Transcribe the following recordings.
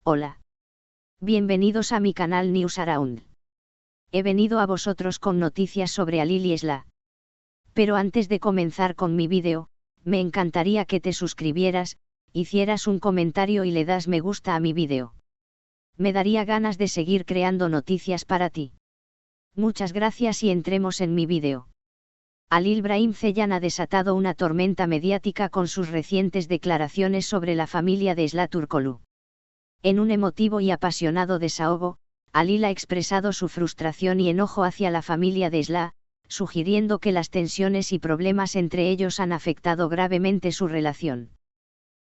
Hola. Bienvenidos a mi canal News Around. He venido a vosotros con noticias sobre Alil y Esla. Pero antes de comenzar con mi vídeo, me encantaría que te suscribieras, hicieras un comentario y le das me gusta a mi vídeo. Me daría ganas de seguir creando noticias para ti. Muchas gracias y entremos en mi vídeo. Alil Brahim Ceylan ha desatado una tormenta mediática con sus recientes declaraciones sobre la familia de Esla Turkoglu. En un emotivo y apasionado desahogo, Alil ha expresado su frustración y enojo hacia la familia de Esla, sugiriendo que las tensiones y problemas entre ellos han afectado gravemente su relación.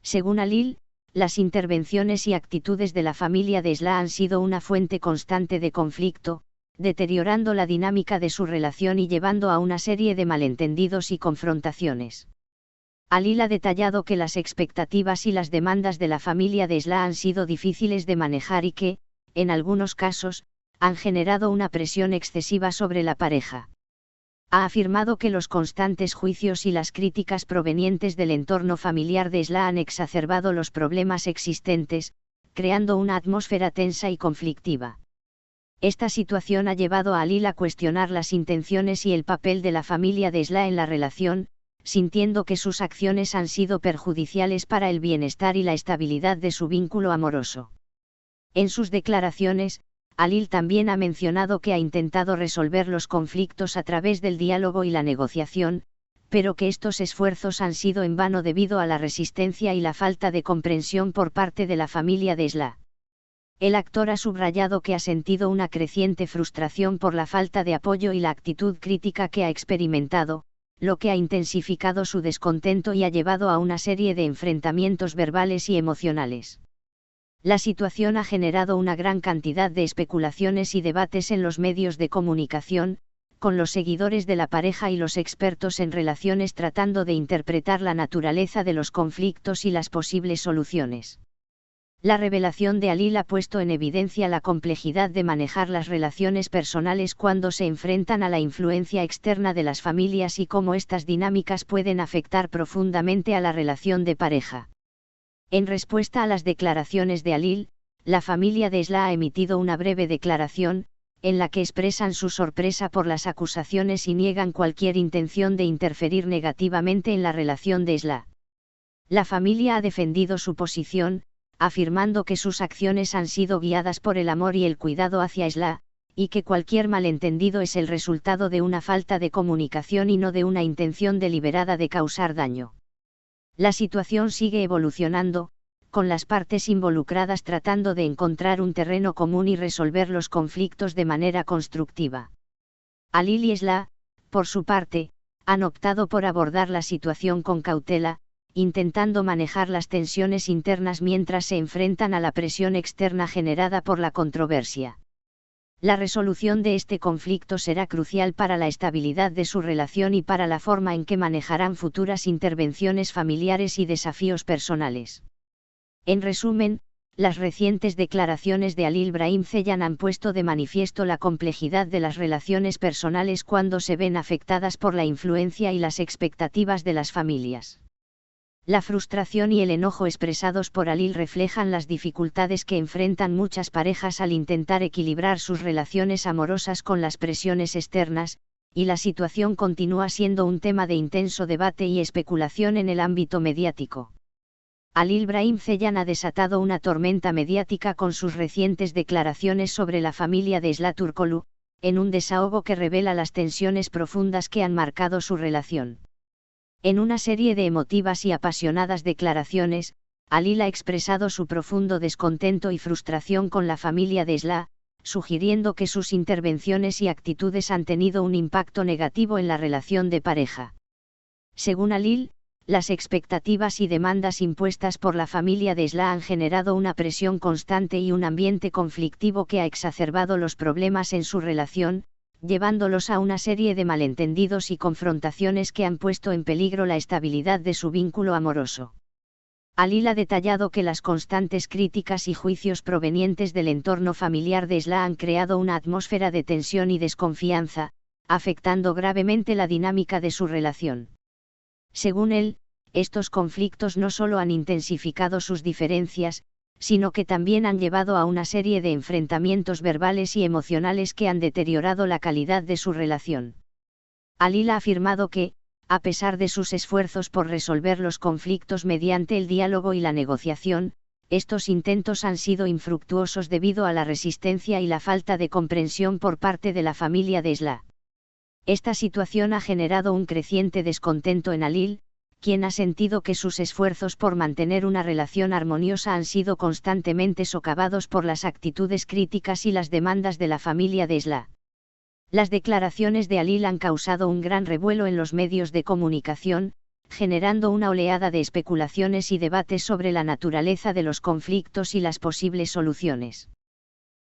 Según Alil, las intervenciones y actitudes de la familia de Esla han sido una fuente constante de conflicto, deteriorando la dinámica de su relación y llevando a una serie de malentendidos y confrontaciones. Alil ha detallado que las expectativas y las demandas de la familia de Esla han sido difíciles de manejar y que, en algunos casos, han generado una presión excesiva sobre la pareja. Ha afirmado que los constantes juicios y las críticas provenientes del entorno familiar de Esla han exacerbado los problemas existentes, creando una atmósfera tensa y conflictiva. Esta situación ha llevado a Alil a cuestionar las intenciones y el papel de la familia de Esla en la relación, sintiendo que sus acciones han sido perjudiciales para el bienestar y la estabilidad de su vínculo amoroso. En sus declaraciones, Alil también ha mencionado que ha intentado resolver los conflictos a través del diálogo y la negociación, pero que estos esfuerzos han sido en vano debido a la resistencia y la falta de comprensión por parte de la familia de Esla. El actor ha subrayado que ha sentido una creciente frustración por la falta de apoyo y la actitud crítica que ha experimentado, lo que ha intensificado su descontento y ha llevado a una serie de enfrentamientos verbales y emocionales. La situación ha generado una gran cantidad de especulaciones y debates en los medios de comunicación, con los seguidores de la pareja y los expertos en relaciones tratando de interpretar la naturaleza de los conflictos y las posibles soluciones. La revelación de Alil ha puesto en evidencia la complejidad de manejar las relaciones personales cuando se enfrentan a la influencia externa de las familias y cómo estas dinámicas pueden afectar profundamente a la relación de pareja. En respuesta a las declaraciones de Alil, la familia de Esla ha emitido una breve declaración, en la que expresan su sorpresa por las acusaciones y niegan cualquier intención de interferir negativamente en la relación de Esla. La familia ha defendido su posición, afirmando que sus acciones han sido guiadas por el amor y el cuidado hacia Esla, y que cualquier malentendido es el resultado de una falta de comunicación y no de una intención deliberada de causar daño. La situación sigue evolucionando, con las partes involucradas tratando de encontrar un terreno común y resolver los conflictos de manera constructiva. Alil y Esla, por su parte, han optado por abordar la situación con cautela, intentando manejar las tensiones internas mientras se enfrentan a la presión externa generada por la controversia. La resolución de este conflicto será crucial para la estabilidad de su relación y para la forma en que manejarán futuras intervenciones familiares y desafíos personales. En resumen, las recientes declaraciones de Alil Brahim Ceylan han puesto de manifiesto la complejidad de las relaciones personales cuando se ven afectadas por la influencia y las expectativas de las familias. La frustración y el enojo expresados por Alil reflejan las dificultades que enfrentan muchas parejas al intentar equilibrar sus relaciones amorosas con las presiones externas, y la situación continúa siendo un tema de intenso debate y especulación en el ámbito mediático. Alil Brahim Ceylan ha desatado una tormenta mediática con sus recientes declaraciones sobre la familia de Esla Turkoglu, en un desahogo que revela las tensiones profundas que han marcado su relación. En una serie de emotivas y apasionadas declaraciones, Alil ha expresado su profundo descontento y frustración con la familia de Esla, sugiriendo que sus intervenciones y actitudes han tenido un impacto negativo en la relación de pareja. Según Alil, las expectativas y demandas impuestas por la familia de Esla han generado una presión constante y un ambiente conflictivo que ha exacerbado los problemas en su relación, llevándolos a una serie de malentendidos y confrontaciones que han puesto en peligro la estabilidad de su vínculo amoroso. Alil ha detallado que las constantes críticas y juicios provenientes del entorno familiar de Esla han creado una atmósfera de tensión y desconfianza, afectando gravemente la dinámica de su relación. Según él, estos conflictos no solo han intensificado sus diferencias, sino que también han llevado a una serie de enfrentamientos verbales y emocionales que han deteriorado la calidad de su relación. Alil ha afirmado que, a pesar de sus esfuerzos por resolver los conflictos mediante el diálogo y la negociación, estos intentos han sido infructuosos debido a la resistencia y la falta de comprensión por parte de la familia de Esla. Esta situación ha generado un creciente descontento en Alil, quien ha sentido que sus esfuerzos por mantener una relación armoniosa han sido constantemente socavados por las actitudes críticas y las demandas de la familia de Esla. Las declaraciones de Alil han causado un gran revuelo en los medios de comunicación, generando una oleada de especulaciones y debates sobre la naturaleza de los conflictos y las posibles soluciones.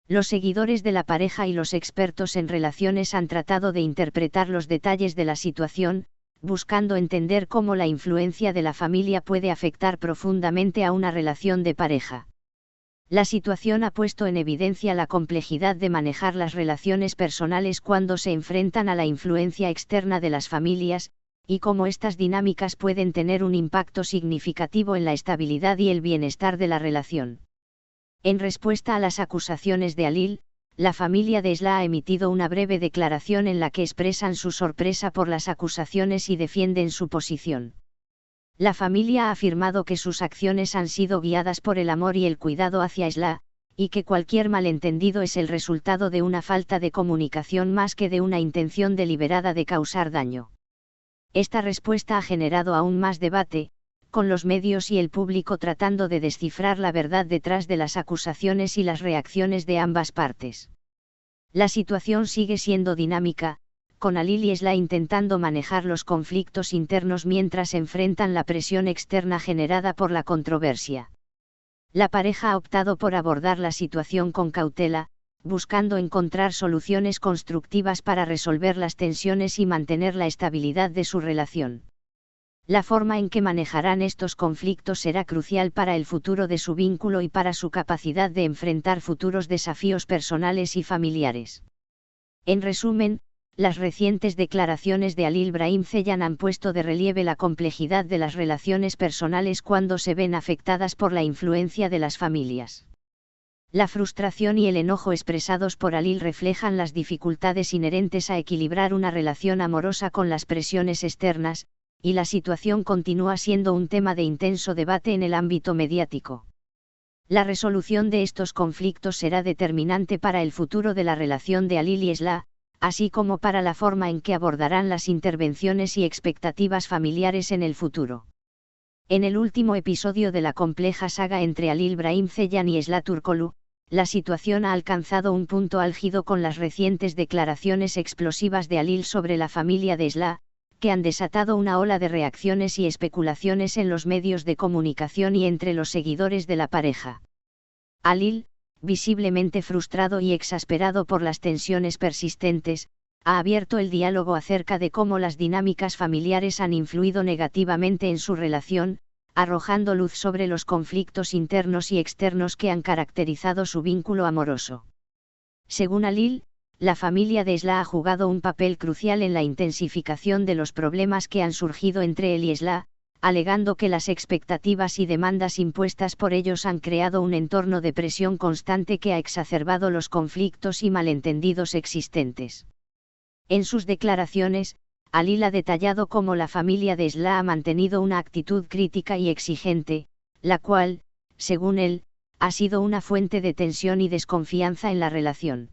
Los seguidores de la pareja y los expertos en relaciones han tratado de interpretar los detalles de la situación, buscando entender cómo la influencia de la familia puede afectar profundamente a una relación de pareja. La situación ha puesto en evidencia la complejidad de manejar las relaciones personales cuando se enfrentan a la influencia externa de las familias, y cómo estas dinámicas pueden tener un impacto significativo en la estabilidad y el bienestar de la relación. En respuesta a las acusaciones de Alil, la familia de Esla ha emitido una breve declaración en la que expresan su sorpresa por las acusaciones y defienden su posición. La familia ha afirmado que sus acciones han sido guiadas por el amor y el cuidado hacia Esla, y que cualquier malentendido es el resultado de una falta de comunicación más que de una intención deliberada de causar daño. Esta respuesta ha generado aún más debate, con los medios y el público tratando de descifrar la verdad detrás de las acusaciones y las reacciones de ambas partes. La situación sigue siendo dinámica, con Alil y Esla intentando manejar los conflictos internos mientras enfrentan la presión externa generada por la controversia. La pareja ha optado por abordar la situación con cautela, buscando encontrar soluciones constructivas para resolver las tensiones y mantener la estabilidad de su relación. La forma en que manejarán estos conflictos será crucial para el futuro de su vínculo y para su capacidad de enfrentar futuros desafíos personales y familiares. En resumen, las recientes declaraciones de Alil Brahim Ceylan han puesto de relieve la complejidad de las relaciones personales cuando se ven afectadas por la influencia de las familias. La frustración y el enojo expresados por Alil reflejan las dificultades inherentes a equilibrar una relación amorosa con las presiones externas, y la situación continúa siendo un tema de intenso debate en el ámbito mediático. La resolución de estos conflictos será determinante para el futuro de la relación de Alil y Esla, así como para la forma en que abordarán las intervenciones y expectativas familiares en el futuro. En el último episodio de la compleja saga entre Alil Brahim Ceylan y Esla Turkoglu, la situación ha alcanzado un punto álgido con las recientes declaraciones explosivas de Alil sobre la familia de Esla, que han desatado una ola de reacciones y especulaciones en los medios de comunicación y entre los seguidores de la pareja. Alil, visiblemente frustrado y exasperado por las tensiones persistentes, ha abierto el diálogo acerca de cómo las dinámicas familiares han influido negativamente en su relación, arrojando luz sobre los conflictos internos y externos que han caracterizado su vínculo amoroso. Según Alil, la familia de Esla ha jugado un papel crucial en la intensificación de los problemas que han surgido entre él y Esla, alegando que las expectativas y demandas impuestas por ellos han creado un entorno de presión constante que ha exacerbado los conflictos y malentendidos existentes. En sus declaraciones, Alil ha detallado cómo la familia de Esla ha mantenido una actitud crítica y exigente, la cual, según él, ha sido una fuente de tensión y desconfianza en la relación.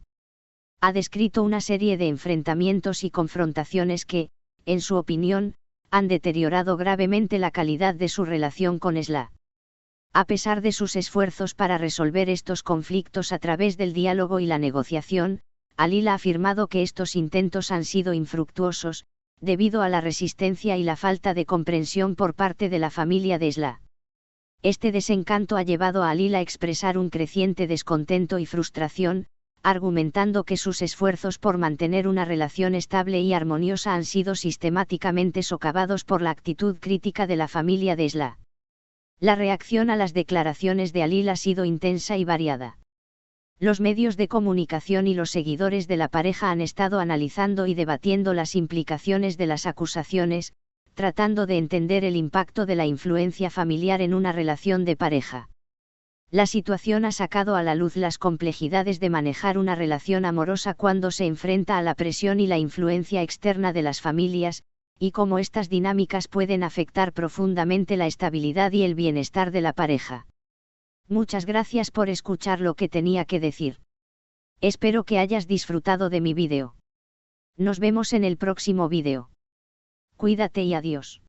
Ha descrito una serie de enfrentamientos y confrontaciones que, en su opinión, han deteriorado gravemente la calidad de su relación con Esla. A pesar de sus esfuerzos para resolver estos conflictos a través del diálogo y la negociación, Alil ha afirmado que estos intentos han sido infructuosos, debido a la resistencia y la falta de comprensión por parte de la familia de Esla. Este desencanto ha llevado a Alil a expresar un creciente descontento y frustración, argumentando que sus esfuerzos por mantener una relación estable y armoniosa han sido sistemáticamente socavados por la actitud crítica de la familia de Esla. La reacción a las declaraciones de Alil ha sido intensa y variada. Los medios de comunicación y los seguidores de la pareja han estado analizando y debatiendo las implicaciones de las acusaciones, tratando de entender el impacto de la influencia familiar en una relación de pareja. La situación ha sacado a la luz las complejidades de manejar una relación amorosa cuando se enfrenta a la presión y la influencia externa de las familias, y cómo estas dinámicas pueden afectar profundamente la estabilidad y el bienestar de la pareja. Muchas gracias por escuchar lo que tenía que decir. Espero que hayas disfrutado de mi vídeo. Nos vemos en el próximo vídeo. Cuídate y adiós.